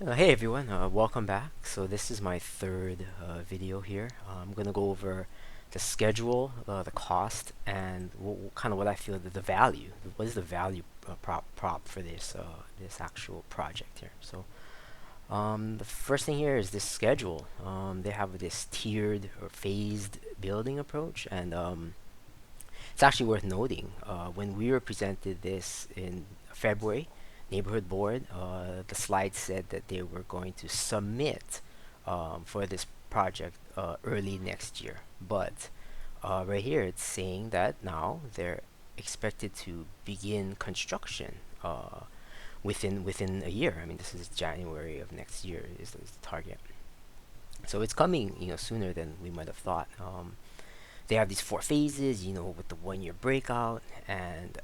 Hey everyone, welcome back. So this is my third video here. I'm gonna go over the schedule, the cost, and kind of what I feel the value. What is the value prop for this actual project here? So the first thing here is this schedule. They have this tiered or phased building approach, and it's actually worth noting. When we were presented this in February, neighborhood board, the slide said that they were going to submit for this project early next year. But right here, it's saying that now they're expected to begin construction within a year. I mean, this is January of next year is the target. So it's coming, sooner than we might have thought. They have these four phases, with the 1 year breakout. And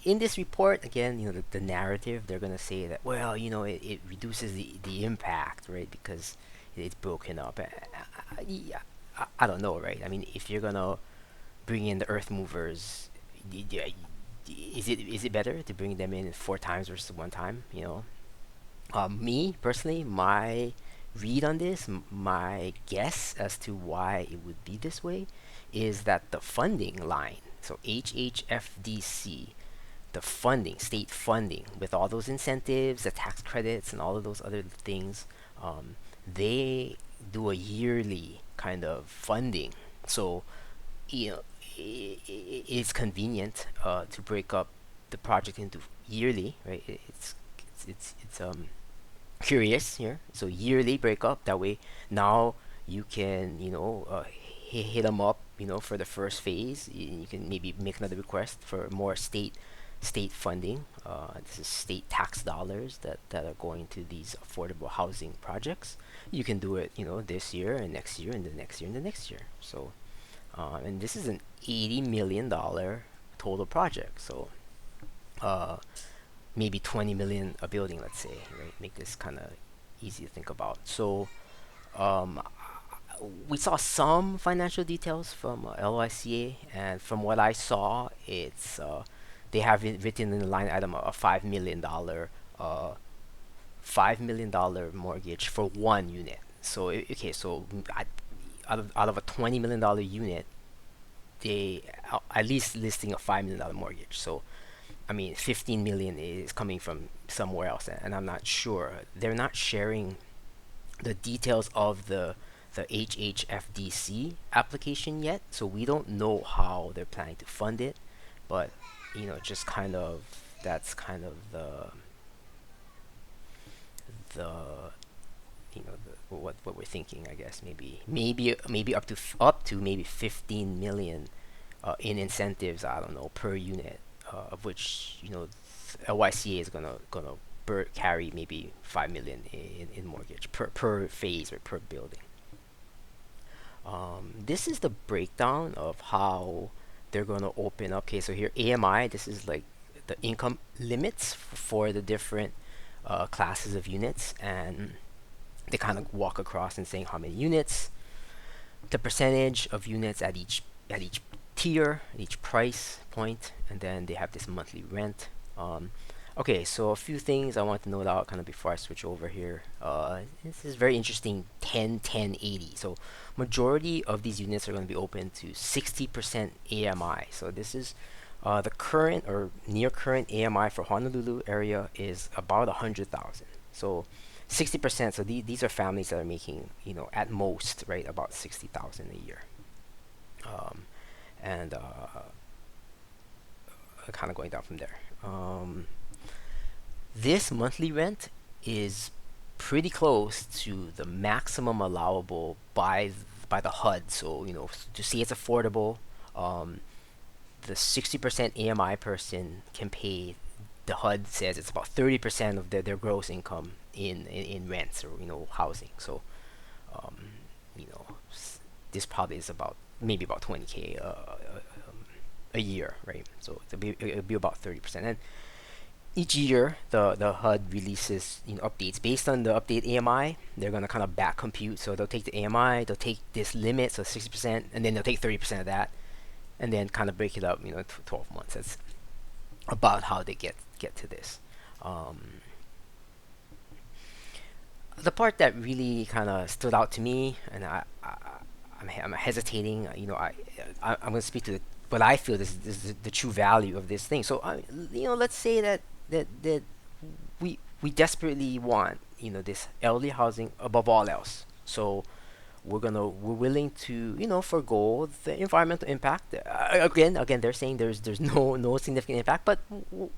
in this report, again, the narrative, they're going to say that, well, it reduces the impact, right? Because it's broken up. Yeah, I don't know, right? I mean, if you're going to bring in the earth movers, is it better to bring them in four times versus one time, me personally, my read on this, my guess as to why it would be this way is that the funding line, so HHFDC, the funding, state funding, with all those incentives, the tax credits, and all of those other things, they do a yearly kind of funding. So, you know, it's convenient to break up the project into yearly, right? It's curious here. So yearly breakup. That way, now you can hit them up. For the first phase, you can maybe make another request for more state funding. This is state tax dollars that are going to these affordable housing projects. You can do it, this year and next year and the next year and the next year. So, and this is an $80 million total project. So, uh, maybe 20 million a building, let's say, right? Make this kind of easy to think about. So, um, we saw some financial details from LYCA, and from what I saw, it's they have it written in the line item a $5 million mortgage for one unit. So okay, so out of a $20 million unit, they at least listing a $5 million mortgage. So I mean, 15 million is coming from somewhere else, and I'm not sure. They're not sharing the details of the HHFDC application yet, so we don't know how they're planning to fund it. But just kind of that's kind of the what we're thinking. I guess maybe up to maybe 15 million in incentives. I don't know, per unit, of which LYCA is gonna carry maybe 5 million in mortgage per phase or per building. This is the breakdown of how they're going to open up. Okay, so here AMI, this is like the income limits for the different classes of units, and they kind of walk across and saying how many units, the percentage of units at each tier, at each price point, and then they have this monthly rent. Okay, so a few things I want to note out kind of before I switch over here. This is very interesting. 10, 10, 80. So majority of these units are going to be open to 60% AMI. So this is the current or near current AMI for Honolulu area is about 100,000. So 60%. So these are families that are making at most, right, about 60,000 a year. Um, and kind of going down from there. This monthly rent is pretty close to the maximum allowable by the HUD. So to see it's affordable, um, the 60% AMI person can pay. The HUD says it's about 30% of their gross income in rents or housing. So um, you know this probably is about maybe about 20K a year, right? So it'll be about 30%. And each year the HUD releases updates based on the update AMI. They're gonna kind of back compute, so they'll take the AMI, they'll take this limit, so 60%, and then they'll take 30% of that, and then kind of break it up, 12 months. That's about how they get to this. Um, the part that really kind of stood out to me, and I'm hesitating. I'm going to speak to what I feel is the true value of this thing. So, let's say that we desperately want this elderly housing above all else. So we're willing to forego the environmental impact. Again, they're saying there's no significant impact, but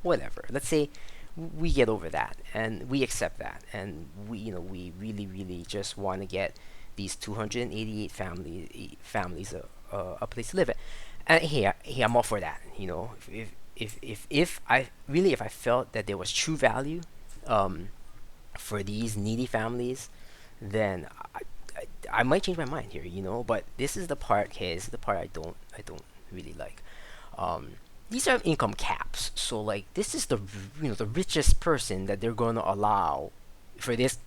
whatever. Let's say we get over that and we accept that, and we really just want to get these 288 families a place to live in. And hey, I'm all for that. If I felt that there was true value um, for these needy families, then I might change my mind here. But this is the part, okay, this is the part I don't really like. Um, these are income caps, so like this is the richest person that they're going to allow for this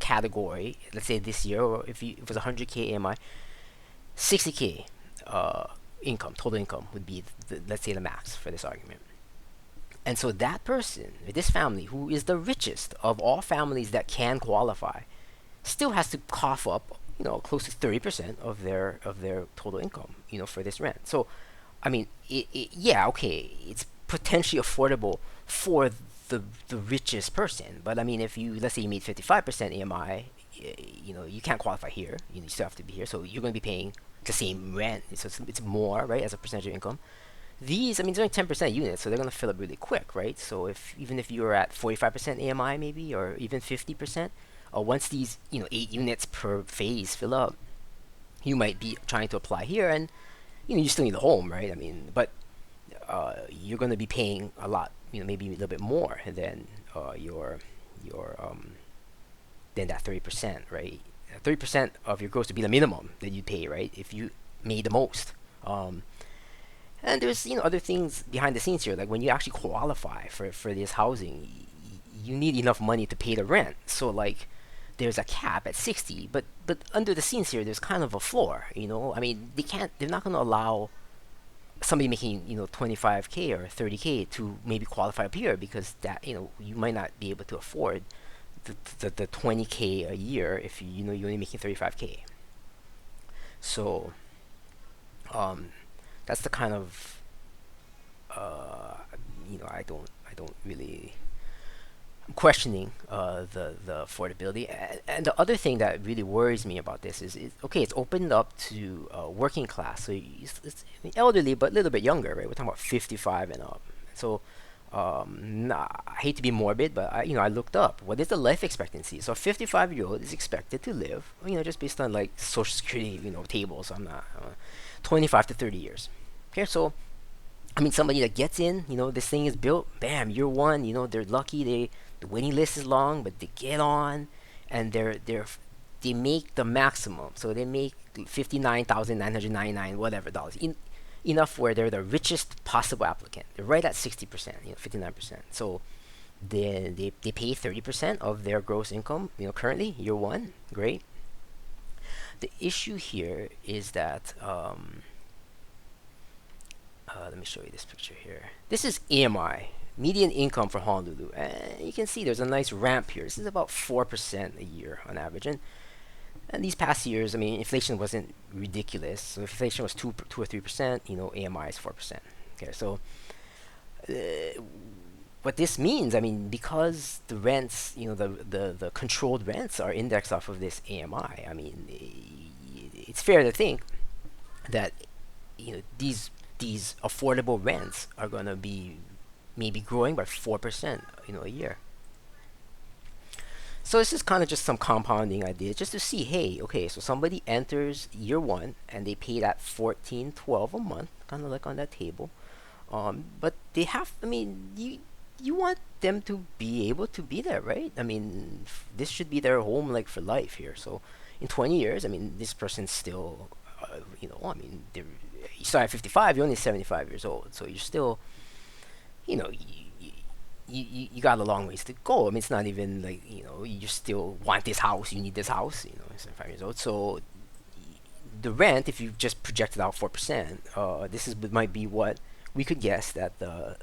category. Let's say this year, or if it was 100K AMI, 60K income, total income would be let's say the max for this argument. And so that person, this family, who is the richest of all families that can qualify, still has to cough up, close to 30% of their total income, for this rent. So, I mean, yeah, okay, it's potentially affordable for the richest person, but I mean, if you let's say you made 55% AMI, you can't qualify here. You still have to be here, so you're going to be paying the same rent. So it's more, right, as a percentage of income. These, I mean, it's only 10% units, so they're going to fill up really quick, right? So even if you're at 45% AMI maybe, or even 50%, once these 8 units per phase fill up, you might be trying to apply here, and you still need a home, right? I mean, but you're going to be paying a lot, maybe a little bit more than your than that 30%, right? 30% of your gross would be the minimum that you'd pay, right? If you made the most. And there's other things behind the scenes here, like when you actually qualify for this housing, you need enough money to pay the rent. So like there's a cap at 60, but under the scenes here, there's kind of a floor. I mean, they're not going to allow somebody making 25K or 30K to maybe qualify up here, because that you might not be able to afford the 20K a year if you're only making 35K. So that's the kind of I don't really, I'm questioning the affordability. And the other thing that really worries me about this is okay, it's opened up to working class, so it's elderly but a little bit younger, right? We're talking about 55 and up. So nah, I hate to be morbid, but I looked up what is the life expectancy. So a 55-year-old is expected to live, just based on like Social Security tables. I'm not 25 to 30 years. Okay, so I mean, somebody that gets in, this thing is built, bam, year one, they're lucky. The waiting list is long, but they get on, and they make the maximum. So they make 59,999 whatever dollars, enough where they're the richest possible applicant. They're right at 60%, 59%. So they pay 30% of their gross income, currently year one. Great. The issue here is that let me show you this picture here. This is AMI, median income for Honolulu. And you can see there's a nice ramp here. This is about 4% a year on average. And these past years, I mean, inflation wasn't ridiculous. So if inflation was 2 or 3%, AMI is 4%. Okay, so what this means, I mean, because the rents, the controlled rents are indexed off of this AMI, I mean, it's fair to think that, these affordable rents are going to be maybe growing by 4%, a year. So this is kind of just some compounding ideas, just to see, hey, okay, so somebody enters year one and they pay that 14.12 a month, kind of like on that table. But they have, I mean, you want them to be able to be there, right? I mean, this should be their home, like, for life here. So in 20 years, I mean, this person's still, I mean, you start at 55, you're only 75 years old, so you're still, you know, you got a long ways to go. I mean, it's not even like, you still want this house, you need this house, 75 years old. So the rent, if you just project it out 4%, might be what we could guess that the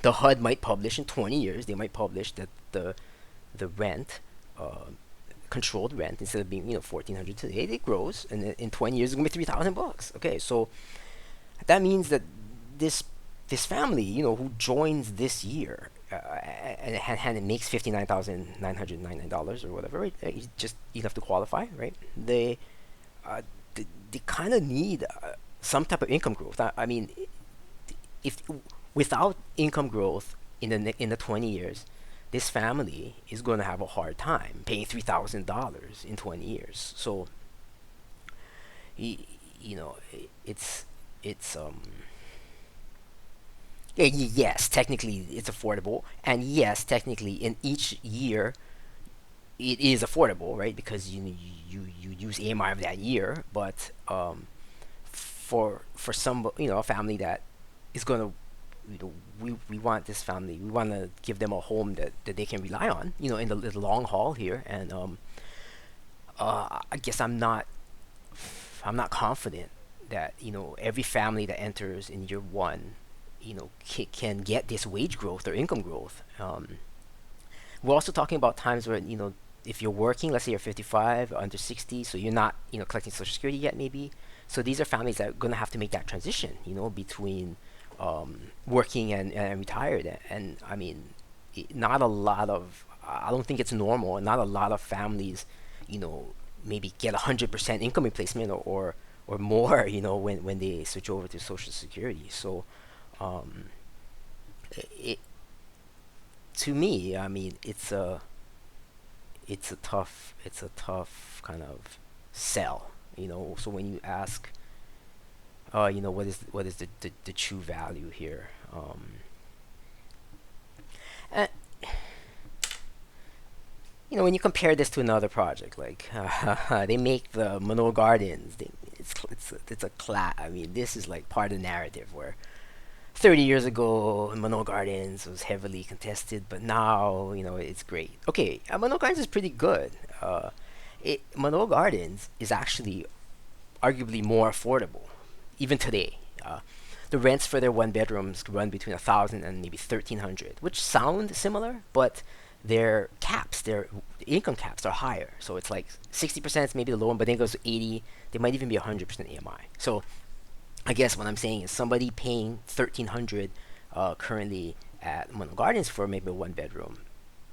HUD might publish in 20 years. They might publish that the rent controlled rent instead of being 1,400 today, it grows, and in 20 years it's gonna be $3,000. Okay, so that means that this this family, who joins this year, and it makes $59,999 or whatever, right? Just enough to qualify, right? Uh, they kind of need some type of income growth. I mean, if without income growth in the 20 years, this family is going to have a hard time paying $3,000 in 20 years. So, you know, it's yeah, yes, technically it's affordable, and yes, technically in each year it is affordable, right? Because you use AMI of that year, but for some, a family that is gonna, we want this family, we want to give them a home that they can rely on, in the long haul here, and I guess I'm not confident that every family that enters in year one, can get this wage growth or income growth. We're also talking about times where, if you're working, let's say you're 55 or under 60, so you're not, collecting Social Security yet, maybe. So these are families that are going to have to make that transition, between working and retired. And I mean, not a lot of, I don't think it's normal, and not a lot of families, maybe get 100% income replacement, or more, when they switch over to Social Security. So, um, it to me, I mean, it's a tough kind of sell. So when you ask, what is the true value here? And when you compare this to another project, like they make the Manoa Gardens, it's a class. I mean, this is like part of the narrative where 30 years ago, Manoa Gardens was heavily contested, but now, it's great. Okay, Manoa Gardens is pretty good. Manoa Gardens is actually arguably more affordable, even today. The rents for their one bedrooms run between 1,000 and maybe 1,300, which sound similar, but their income caps are higher. So it's like 60% is maybe the low one, but then it goes to 80. They might even be 100% AMI. So I guess what I'm saying is somebody paying 1,300 currently at Manoa Gardens for maybe a one bedroom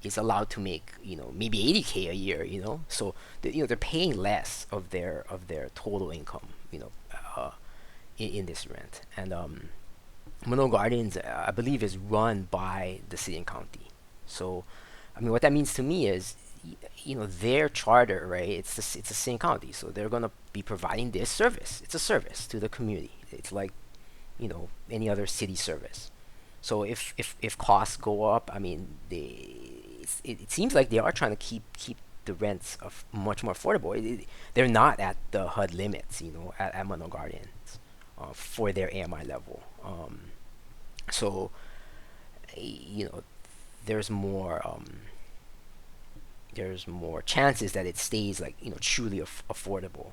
is allowed to make maybe 80K a year. So they're paying less of their total income uh, in this rent. And Manoa Gardens, I believe, is run by the city and county. So I mean, what that means to me is, their charter, right? It's the same county, so they're gonna be providing this service. It's a service to the community. It's like, any other city service. So if costs go up, I mean, it seems like they are trying to keep the rents of much more affordable. They're not at the HUD limits, at Manoa Gardens, for their AMI level. So, you know, there's more chances that it stays like truly affordable.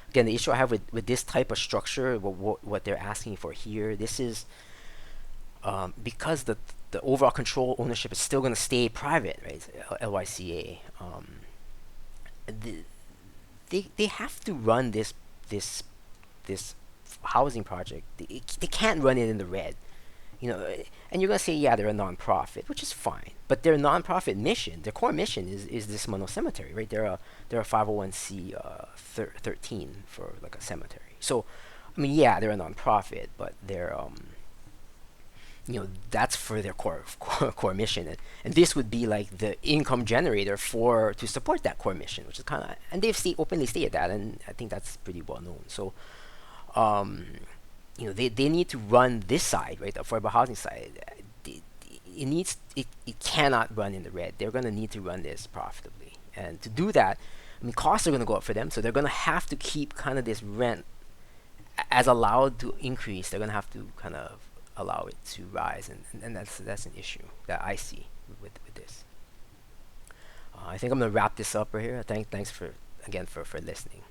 Again, the issue I have with this type of structure, what they're asking for here, this is because the overall control ownership is still going to stay private, right? LYCA. The, they have to run this housing project. They can't run it in the red, and you're gonna say, yeah, they're a nonprofit, which is fine, but their nonprofit mission, their core mission is this Mano Cemetery, right? They're a 501c 13 for like a cemetery. So, I mean, yeah, they're a nonprofit, but they're that's for their core mission, and this would be like the income generator to support that core mission, which is kind of, and they've openly stated that, and I think that's pretty well known. So, um, they need to run this side, right, the affordable housing side. It cannot run in the red. They're going to need to run this profitably, and to do that, I mean, costs are going to go up for them, so they're going to have to keep kind of this rent as allowed to increase. They're going to have to kind of allow it to rise, and that's an issue that I see with this. I think I'm going to wrap this up right here. Thanks for listening.